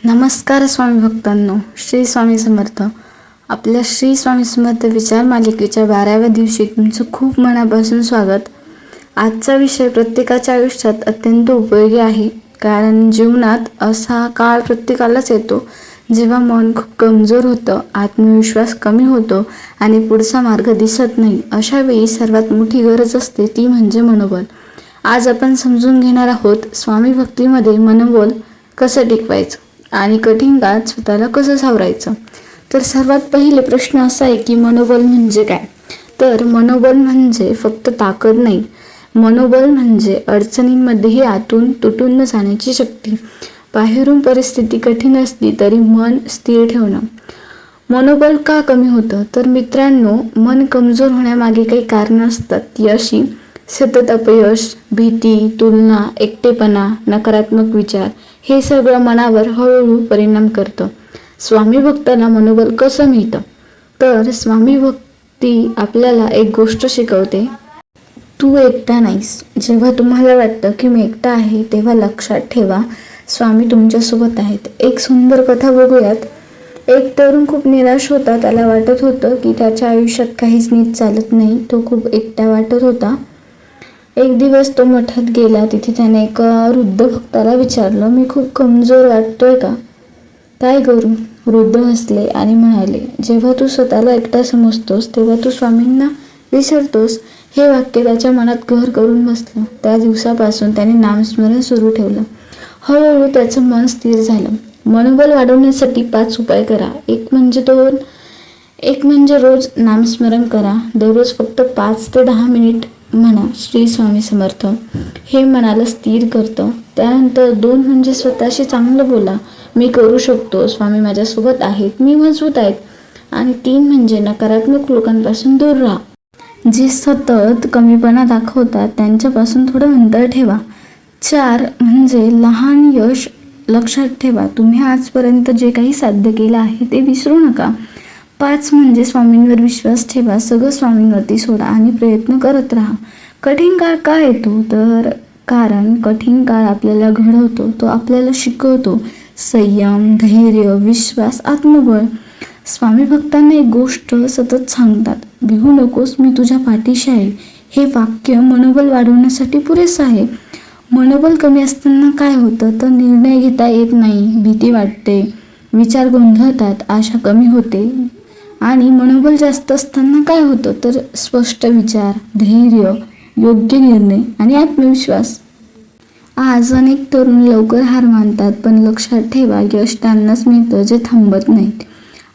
नमस्कार स्वामी भक्तांनो, श्री स्वामी समर्थ. आपल्या श्री स्वामी समर्थ विचार मालिकेच्या 12व्या दिवशी तुमचं खूप मनापासून स्वागत. आजचा विषय प्रत्येकाच्या आयुष्यात अत्यंत उपयोगी आहे, कारण जीवनात असा काळ प्रत्येकालाच येतो जेव्हा मन खूप कमजोर होतं, आत्मविश्वास कमी होतो आणि पुढचा मार्ग दिसत नाही. अशा वेळी सर्वात मोठी गरज असते ती म्हणजे मनोबल. आज आपण समजून घेणार आहोत स्वामी भक्तीमध्ये मनोबल कसं टिकवायचं आणि कठीण काळात स्वतःला कसं सावरायचं. तर सर्वात पहिले प्रश्न असा आहे की मनोबल म्हणजे काय. तर मनोबल म्हणजे फक्त ताकद नाही, मनोबल म्हणजे अडचणींमध्येही आतून तुटून न जाण्याची शक्ती. बाहेरून परिस्थिती कठीण असली तरी मन स्थिर ठेवणं. मनोबल का कमी होतं, तर मित्रांनो, मन कमजोर होण्यामागे काही कारणं असतात. ती अशी: सतत अपयश, भीती, तुलना, एकटेपणा, नकारात्मक विचार, हे सगळं मनावर हळूहळू परिणाम करतं. स्वामी भक्ताला मनोबल कसं मिळतं, तर स्वामी भक्ती आपल्याला एक गोष्ट शिकवते: तू एकटा नाहीस. जेव्हा तुम्हाला वाटतं की मी एकटा आहे, तेव्हा लक्षात ठेवा स्वामी तुमच्यासोबत आहेत. एक सुंदर कथा बघूयात. एक तरुण खूप निराश होता. त्याला वाटत होतं की त्याच्या आयुष्यात काहीच नीट चालत नाही. तो खूप एकटा वाटत होता. एक दिवस तो मठात गेला. तिथे त्याने एका वृद्ध भक्ताला विचारलं, मी खूप कमजोर वाटतोय का, काय करू? वृद्ध हसले आणि म्हणाले, जेव्हा तू स्वतःला एकटा समजतोस तेव्हा तू स्वामींना विसरतोस. हे वाक्य त्याच्या मनात घर करून बसलं. त्या दिवसापासून त्याने नामस्मरण सुरू ठेवलं. हळूहळू त्याचं मन स्थिर झालं. मनोबल वाढवण्यासाठी 5 उपाय करा. एक म्हणजे रोज नामस्मरण करा. दररोज फक्त 5 ते 10 मिनिट म्हणा श्री स्वामी समर्थ. हे मनाला स्थिर करतं. त्यानंतर 2 म्हणजे स्वतःशी चांगलं बोला. मी करू शकतो, स्वामी माझ्यासोबत आहेत, मी मजबूत आहेत. आणि 3 म्हणजे नकारात्मक लोकांपासून दूर राहा. जे सतत कमीपणा दाखवतात त्यांच्यापासून थोडं अंतर ठेवा. 4 म्हणजे लहान यश लक्षात ठेवा. तुम्ही आजपर्यंत जे काही साध्य केलं आहे ते विसरू नका. 5 म्हणजे स्वामींवर विश्वास ठेवा. सगळं स्वामींवरती सोडा आणि प्रयत्न करत राहा. कठीण काळ का येतो, तर कारण कठीण काळ आपल्याला घडवतो, तो आपल्याला शिकवतो संयम, धैर्य, विश्वास, आत्मबळ. स्वामी भक्तांना एक गोष्ट सतत सांगतात, भिवू नकोस, मी तुझ्या पाठीशी आहे. हे वाक्य मनोबल वाढवण्यासाठी पुरेसं आहे. मनोबल कमी असताना काय होतं, तर निर्णय घेता येत नाही, भीती वाटते, विचार गोंधळतात, आशा कमी होते. आणि मनोबल जास्त असताना काय होतं, तर स्पष्ट विचार, धैर्य, योग्य निर्णय आणि आत्मविश्वास. आज अनेक तरुण लवकर हार मानतात, पण लक्षात ठेवा यश त्यांनाच मिळतं जे थांबत नाहीत.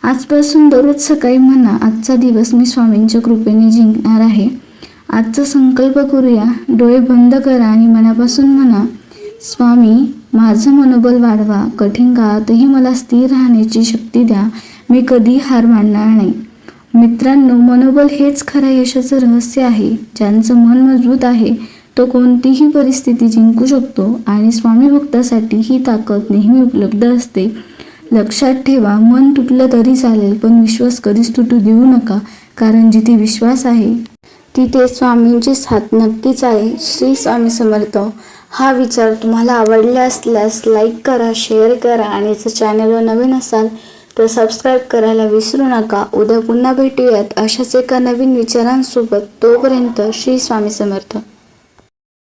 आजपासून दररोज सकाळी म्हणा, आजचा दिवस मी स्वामींच्या कृपेने जिंकणार आहे. आजचा संकल्प करूया. डोळे बंद करा आणि मनापासून म्हणा, स्वामी माझं मनोबल वाढवा. कठीण काळातही मला स्थिर राहण्याची शक्ती द्या. मी कधी हार मानणार नाही. मित्रांनो, मनोबल हेच खऱ्या यशाचं रहस्य आहे. ज्यांचं मन मजबूत आहे तो कोणतीही परिस्थिती जिंकू शकतो आणि स्वामी भक्तासाठी ही ताकद नेहमी उपलब्ध असते. लक्षात ठेवा, मन तुटलं तरी चालेल, पण विश्वास कधीच तुटू देऊ नका, कारण जिथे विश्वास आहे तिथे स्वामींची साथ नक्कीच आहे. श्री स्वामी समर्थ. हा विचार तुम्हाला आवडला असल्यास लाईक करा, शेअर करा आणि जर चॅनलवर नवीन असाल तर सबस्क्राईब करायला विसरू नका. उद्या पुन्हा भेटूयात अशाच एका नवीन विचारांसोबत. तोपर्यंत श्री स्वामी समर्थ.